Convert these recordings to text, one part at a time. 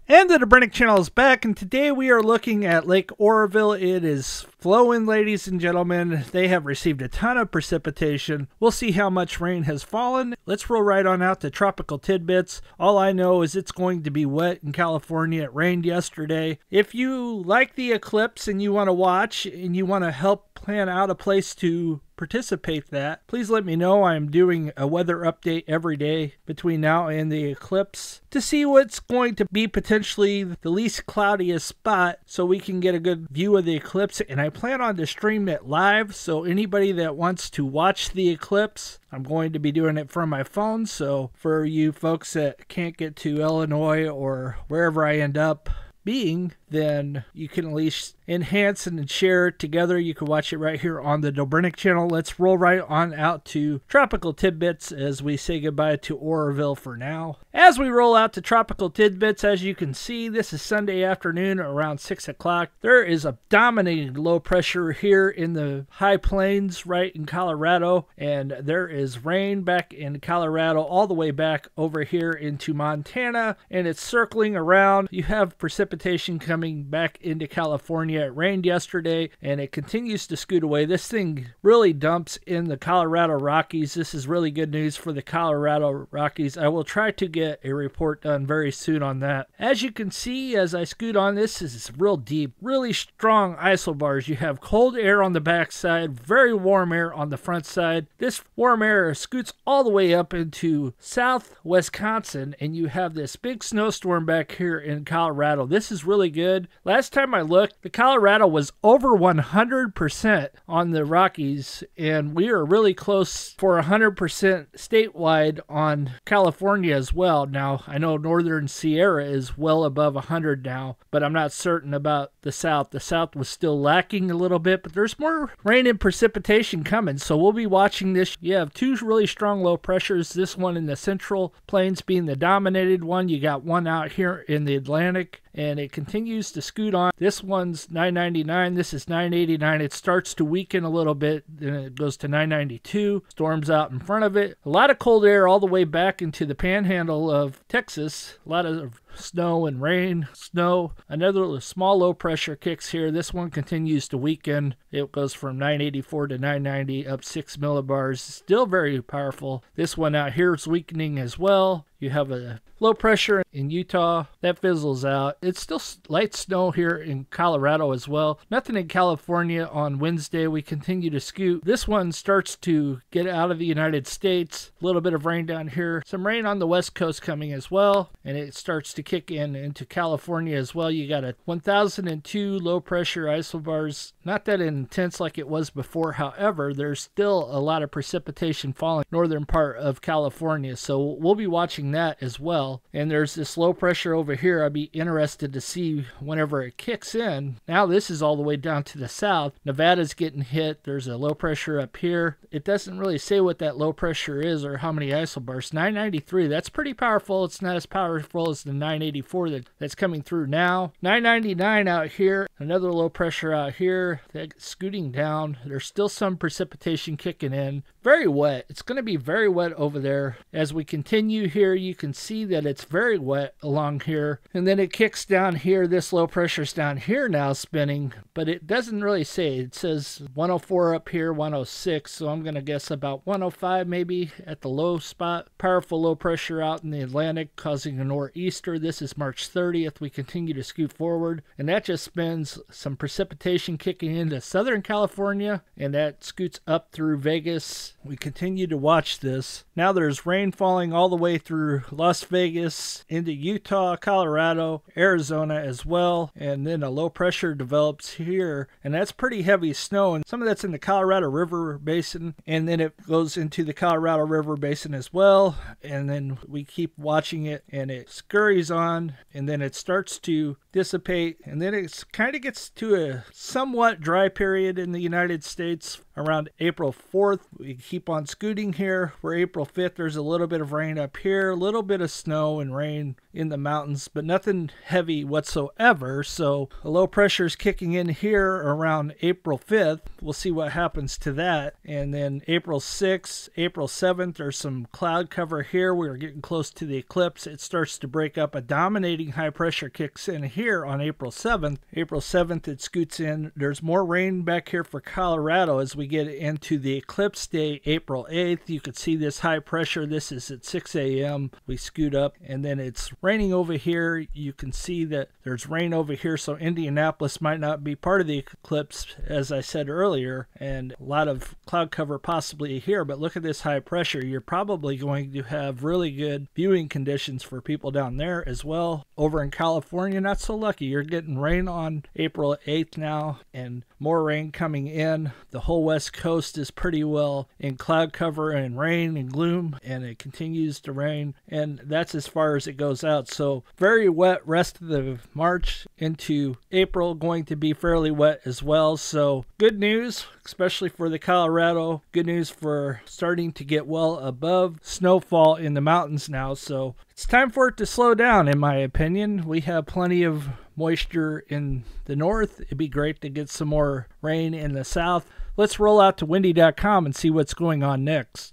And the Dobrinic channel is back, and today we are looking at Lake Oroville. It is flowing, ladies and gentlemen. They have received a ton of precipitation. We'll see how much rain has fallen. Let's roll right on out to tropical tidbits. All I know is it's going to be wet in California. It rained yesterday. If you like the eclipse and you want to watch and you want to help plan out a place to participate that, please let me know. I'm doing a weather update every day between now and the eclipse to see what's going to be potentially the least cloudiest spot so we can get a good view of the eclipse. And I plan on to stream it live, so anybody that wants to watch the eclipse, I'm going to be doing it from my phone. So for you folks that can't get to Illinois or wherever I end up being, then you can at least enhance and share it together. You can watch it right here on the Dobrinic channel. Let's roll right on out to tropical tidbits as we say goodbye to Oroville for now. As we roll out to tropical tidbits, as you can see, this is Sunday afternoon around 6 o'clock. There is a dominating low pressure here in the high plains right in Colorado, and there is rain back in Colorado all the way back over here into Montana, and it's circling around. You have precipitation coming back into California. It rained yesterday and it continues to scoot away. This thing really dumps in the Colorado Rockies. This is really good news for the Colorado Rockies. I will try to get a report done very soon on that. As you can see, as I scoot on, this is real deep, really strong isobars. You have cold air on the back side, very warm air on the front side. This warm air scoots all the way up into south Wisconsin, and you have this big snowstorm back here in Colorado. This is really good. Last time I looked, the Colorado was over 100% on the Rockies, and we are really close for 100% statewide on California as well. Now, I know Northern Sierra is well above 100 now, but I'm not certain about the South. The South was still lacking a little bit, but there's more rain and precipitation coming, so we'll be watching this. You have two really strong low pressures, this one in the Central Plains being the dominated one. You got one out here in the Atlantic, and it continues to scoot on. This one's 999, this is 989. It starts to weaken a little bit, then it goes to 992. Storms out in front of it. A lot of cold air all the way back into the panhandle of Texas. A lot of snow and rain, snow. Another small low pressure kicks here. This one continues to weaken. It goes from 984 to 990, up 6 millibars. Still very powerful. This one out here is weakening as well. You have a low pressure in Utah. That fizzles out. It's still light snow here in Colorado as well. Nothing in California on Wednesday. We continue to scoot. This one starts to get out of the United States. A little bit of rain down here. Some rain on the west coast coming as well. And it starts to kick in into California as well. You got a 1002 low pressure isobars. Not that intense like it was before. However, there's still a lot of precipitation falling northern part of California. So we'll be watching that as well. And there's this low pressure over here. I'd be interested to see whenever it kicks in. Now this is all the way down to the south. Nevada's getting hit. There's a low pressure up here. It doesn't really say what that low pressure is or how many isobars. 993, that's pretty powerful. It's not as powerful as the 984 that's coming through now. 999 out here. Another low pressure out here. That's scooting down. There's still some precipitation kicking in. Very wet. It's going to be very wet over there. As we continue here, you can see that it's very wet along here. And then it kicks down here. This low pressure's down here now spinning, but it doesn't really say. It says 104 up here, 106. So I'm going to guess about 105 maybe at the low spot. Powerful low pressure out in the Atlantic causing a nor'easter. This is March 30th. We continue to scoot forward, and that just spins some precipitation kicking into Southern California, and that scoots up through Vegas. We continue to watch this. Now there's rain falling all the way through Las Vegas into Utah, Colorado, Arizona as well, and then a low pressure develops here, and that's pretty heavy snow, and some of that's in the Colorado River Basin, and then it goes into the Colorado River Basin as well, and then we keep watching it, and it scurries on, and then it starts to dissipate, and then it kind of gets to a somewhat dry period in the United States around April 4th. We keep on scooting here. We're April 5th. There's a little bit of rain up here, a little bit of snow and rain in the mountains, but nothing heavy whatsoever. So a low pressure is kicking in here around April 5th. We'll see what happens to that. And then April 6th, April 7th, there's some cloud cover here. We're getting close to the eclipse. It starts to break up. A dominating high pressure kicks in here on April 7th. April 7th, it scoots in. There's more rain back here for Colorado as we get into the eclipse day, April 8th. You can see this high pressure. This is at 6 a.m. We scoot up, and then it's raining over here. You can see that there's rain over here, so Indianapolis might not be part of the eclipse, as I said earlier, and a lot of cloud cover possibly here. But look at this high pressure. You're probably going to have really good viewing conditions for people down there as well. Over in California, not so lucky. You're getting rain on April 8th now, and more rain coming in. The whole west coast is pretty well in cloud cover and rain and gloom, and it continues to rain, and that's as far as it goes out. So very wet rest of the March into April, going to be fairly wet as well. So good news, especially for the Colorado. Good news for starting to get well above snowfall in the mountains now. So it's time for it to slow down, in my opinion. We have plenty of moisture in the north. It'd be great to get some more rain in the south. Let's roll out to windy.com and see what's going on next.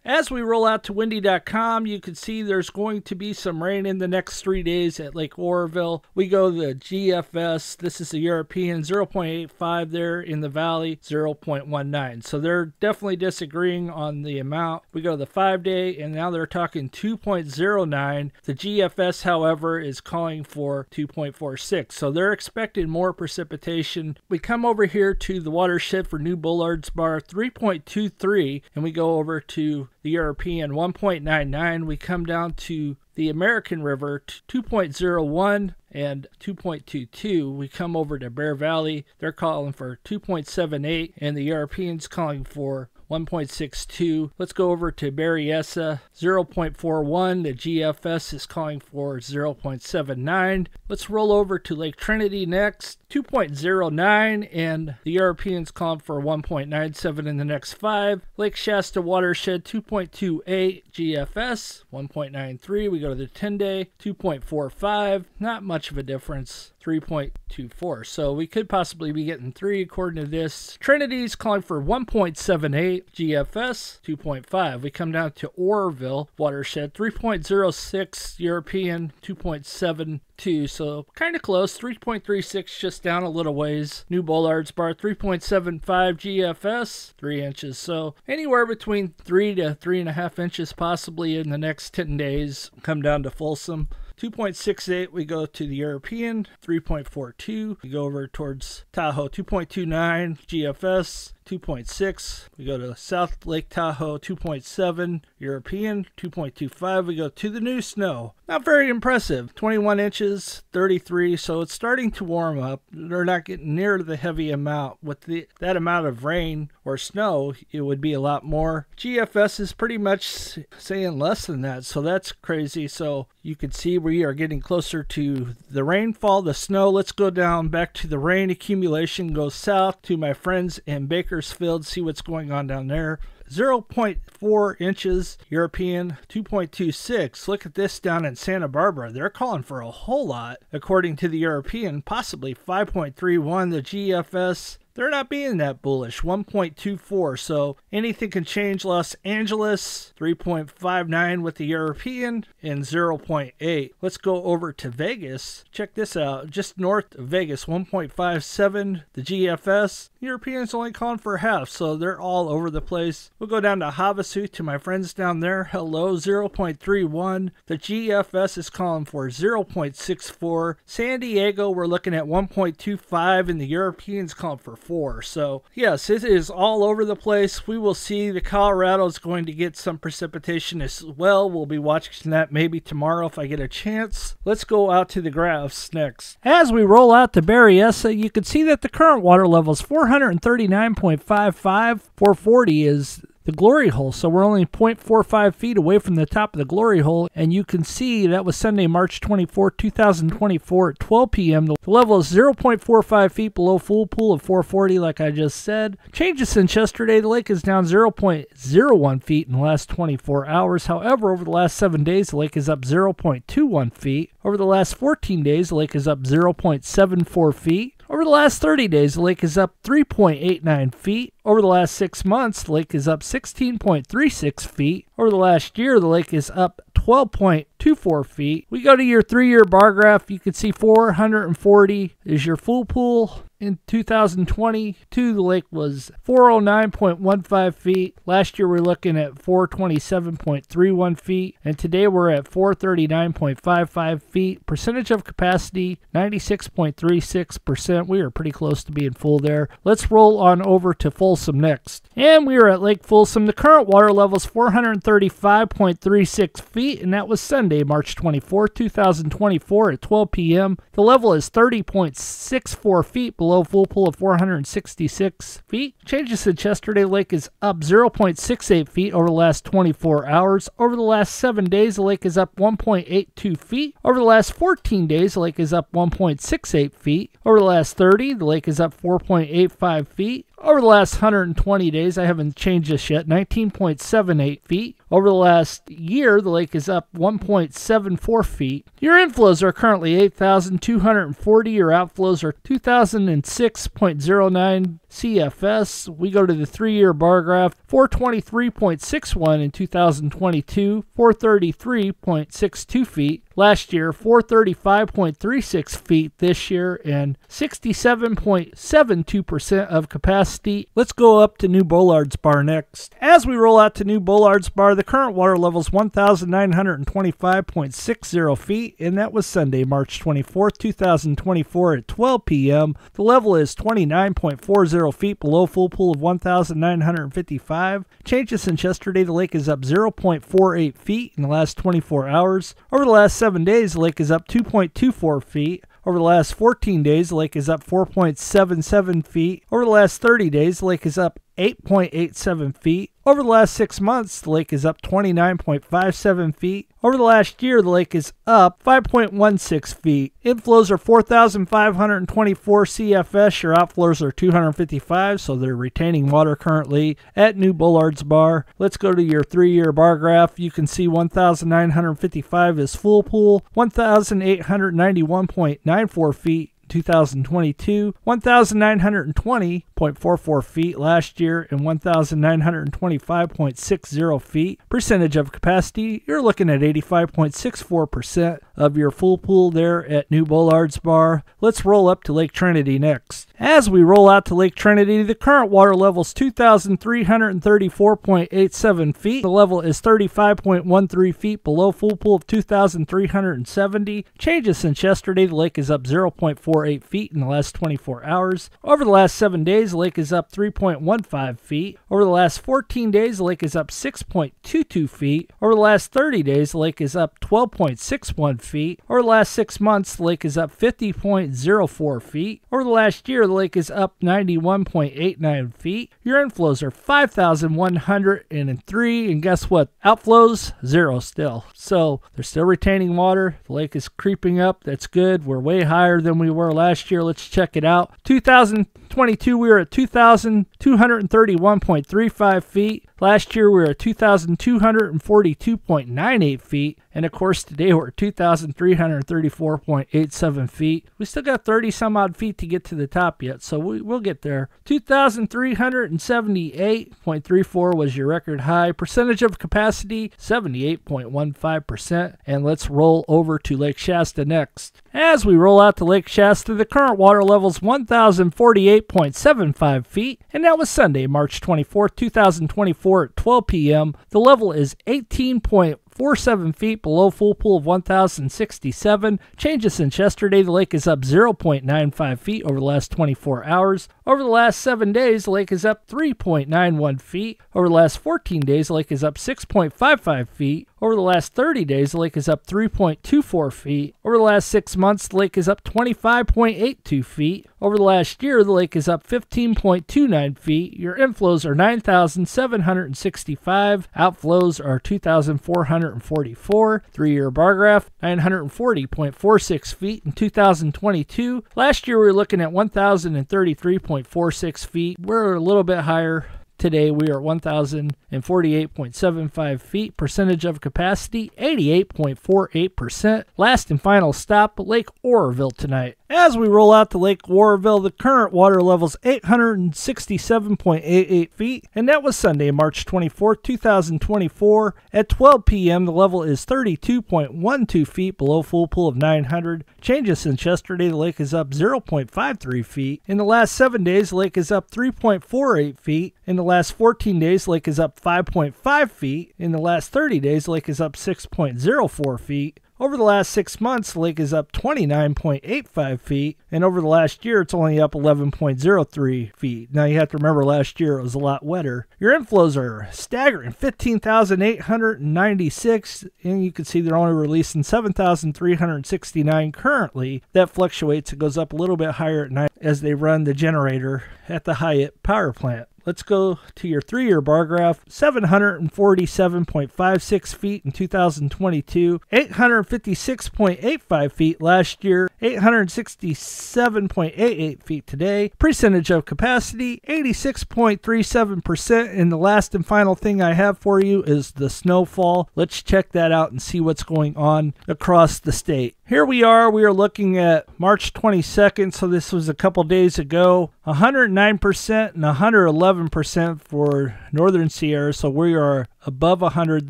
As we roll out to windy.com, you can see there's going to be some rain in the next 3 days at Lake Oroville. We go to the GFS. This is the European, 0.85 there in the valley, 0.19. So they're definitely disagreeing on the amount. We go to the 5-day, and now they're talking 2.09. The GFS, however, is calling for 2.46. So they're expecting more precipitation. We come over here to the watershed for New Bullards Bar, 3.23, and we go over to the European, 1.99. We come down to the American River, 2.01 and 2.22. We come over to Bear Valley. They're calling for 2.78, and the European's calling for 1.62. Let's go over to Berryessa, 0.41. The GFS is calling for 0.79. Let's roll over to Lake Trinity next, 2.09, and the Europeans calling for 1.97 in the next 5. Lake Shasta watershed, 2.28. GFS, 1.93. We go to the 10-day, 2.45. Not much of a difference. 3.24. So we could possibly be getting 3 according to this. Trinity's calling for 1.78. GFS 2.5. We come down to Oroville watershed, 3.06. European 2.72. So kind of close. 3.36, just down a little ways. New Bullards Bar 3.75. GFS 3 inches. So anywhere between 3 to 3.5 inches possibly in the next 10 days. Come down to Folsom, 2.68. We go to the European, 3.42. We go over towards Tahoe, 2.29. GFS 2.6. We go to South Lake Tahoe, 2.7. European 2.25. We go to the new snow. Not very impressive. 21 inches, 33. So it's starting to warm up. They're not getting near the heavy amount. With that amount of rain or snow, it would be a lot more. GFS is pretty much saying less than that. So that's crazy. So you can see we are getting closer to the rainfall, the snow. Let's go down back to the rain accumulation. Go south to my friends in Bakersfield. See what's going on down there. 0.4 inches. European 2.26. Look at this down in Santa Barbara. They're calling for a whole lot. According to the European, possibly 5.31. The GFS, they're not being that bullish, 1.24. So anything can change. Los Angeles, 3.59 with the European and 0.8. Let's go over to Vegas. Check this out. Just north of Vegas, 1.57. The GFS, Europeans only calling for half, so they're all over the place. We'll go down to Havasu to my friends down there. Hello, 0.31. The GFS is calling for 0.64. San Diego, we're looking at 1.25, and the Europeans calling for 4. So yes, it is all over the place. We will see. The Colorado is going to get some precipitation as well. We'll be watching that maybe tomorrow if I get a chance. Let's go out to the graphs next. As we roll out to Berryessa, you can see that the current water level is 439.55. 440 is the glory hole. So we're only 0.45 feet away from the top of the glory hole. And you can see that was Sunday, March 24, 2024 at 12 p.m. The level is 0.45 feet below full pool of 440, like I just said. Changes since yesterday, the lake is down 0.01 feet in the last 24 hours. However, over the last 7 days, the lake is up 0.21 feet. Over the last 14 days, the lake is up 0.74 feet. Over the last 30 days, the lake is up 3.89 feet. Over the last 6 months, the lake is up 16.36 feet. Over the last year, the lake is up 12.24 feet. We go to your 3-year bar graph. You can see 440 is your full pool. In 2022, the lake was 409.15 feet. Last year, we're looking at 427.31 feet. And today, we're at 439.55 feet. Percentage of capacity, 96.36%. We are pretty close to being full there. Let's roll on over to Folsom next. And we are at Lake Folsom. The current water level is 435.36 feet. And that was Sunday, March 24, 2024 at 12 p.m. The level is 30.64 feet below full pool of 466 feet. Changes since yesterday, the lake is up 0.68 feet over the last 24 hours. Over the last 7 days, the lake is up 1.82 feet. Over the last 14 days, the lake is up 1.68 feet. Over the last 30, the lake is up 4.85 feet. Over the last 120 days, I haven't changed this yet, 19.78 feet. Over the last year, the lake is up 1.74 feet. Your inflows are currently 8,240. Your outflows are 2,006.09 CFS. We go to the 3-year bar graph, 423.61 in 2022, 433.62 feet. Last year, 435.36 feet this year, and 67.72% of capacity. Let's go up to New Bullards Bar next. As we roll out to New Bullards Bar, the current water level is 1,925.60 feet, and that was Sunday, March 24th, 2024 at 12 p.m. The level is 29.40 feet below full pool of 1,955. Changes since yesterday, the lake is up 0.48 feet in the last 24 hours. Over the last 7 days, the lake is up 2.24 feet. Over the last 14 days, the lake is up 4.77 feet. Over the last 30 days, the lake is up 8.87 feet. Over the last 6 months, the lake is up 29.57 feet. Over the last year, the lake is up 5.16 feet. Inflows are 4,524 CFS. Your outflows are 255, so they're retaining water currently at New Bullards Bar. Let's go to your 3-year bar graph. You can see 1,955 is full pool, 1,891.94 feet. 2022, 1,920.44 feet last year, and 1,925.60 feet. Percentage of capacity, you're looking at 85.64% of your full pool there at New Bullards Bar. Let's roll up to Lake Trinity next. As we roll out to Lake Trinity, the current water level is 2,334.87 feet. The level is 35.13 feet below full pool of 2,370. Changes since yesterday, the lake is up 0.48 feet in the last 24 hours. Over the last 7 days, the lake is up 3.15 feet. Over the last 14 days, the lake is up 6.22 feet. Over the last 30 days, the lake is up 12.61 feet. Over the last 6 months, the lake is up 50.04 feet. Over the last year, the lake is up 91.89 feet. Your inflows are 5,103, and guess what? Outflows, 0 still. So they're still retaining water. The lake is creeping up. That's good. We're way higher than we were last year. Let's check it out. 2022, we were at 2,231.35 feet. Last year, we were at 2,242.98 feet. And of course, today we're at 2,334.87 feet. We still got 30 some odd feet to get to the top yet, so we'll get there. 2,378.34 was your record high. Percentage of capacity, 78.15%. And let's roll over to Lake Shasta next. As we roll out to Lake Shasta, the current water level is 1,048.75 feet. And that was Sunday, March 24th, 2024 at 12 p.m. The level is 18.47 feet below full pool of 1,067. Changes since yesterday, the lake is up 0.95 feet over the last 24 hours. Over the last 7 days, the lake is up 3.91 feet. Over the last 14 days, the lake is up 6.55 feet. Over the last 30 days, the lake is up 3.24 feet. Over the last 6 months, the lake is up 25.82 feet. Over the last year, the lake is up 15.29 feet. Your inflows are 9,765. Outflows are 2,444. 3-year bar graph, 940.46 feet in 2022. Last year, we were looking at 1,033.46 feet. We're a little bit higher. Today we are 1,048.75 feet. Percentage of capacity, 88.48%. Last and final stop, Lake Oroville tonight. As we roll out to Lake Oroville, the current water level is 867.88 feet, and that was Sunday, March 24, 2024. At 12 p.m., the level is 32.12 feet below full pool of 900. Changes since yesterday, the lake is up 0.53 feet. In the last 7 days, the lake is up 3.48 feet. In the last 14 days, the lake is up 5.5 feet. In the last 30 days, the lake is up 6.04 feet. Over the last 6 months, the lake is up 29.85 feet, and over the last year, it's only up 11.03 feet. Now, you have to remember last year it was a lot wetter. Your inflows are staggering, 15,896, and you can see they're only releasing 7,369 currently. That fluctuates. It goes up a little bit higher at night as they run the generator at the Hyatt power plant. Let's go to your 3-year bar graph. 747.56 feet in 2022, 856.85 feet last year, 867.88 feet today. Percentage of capacity, 86.37%. And the last and final thing I have for you is the snowfall. Let's check that out and see what's going on across the state. Here we are looking at March 22nd, so this was a couple days ago. 109% and 111% for Northern Sierra, so we are above 100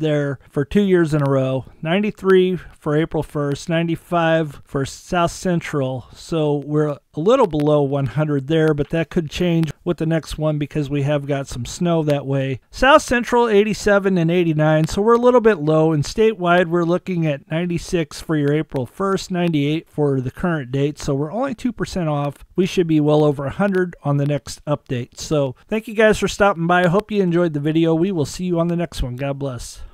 there for 2 years in a row. 93 for April 1st, 95 for South Central, so we're a little below 100 there, but that could change with the next one because we have got some snow that way. South Central 87 and 89, so we're a little bit low, and statewide we're looking at 96 for your April 1st, 98 for the current date, so we're only 2% off. We should be well over 100 on the next update. So thank you guys for stopping by. I hope you enjoyed the video. We will see you on the next one. God bless.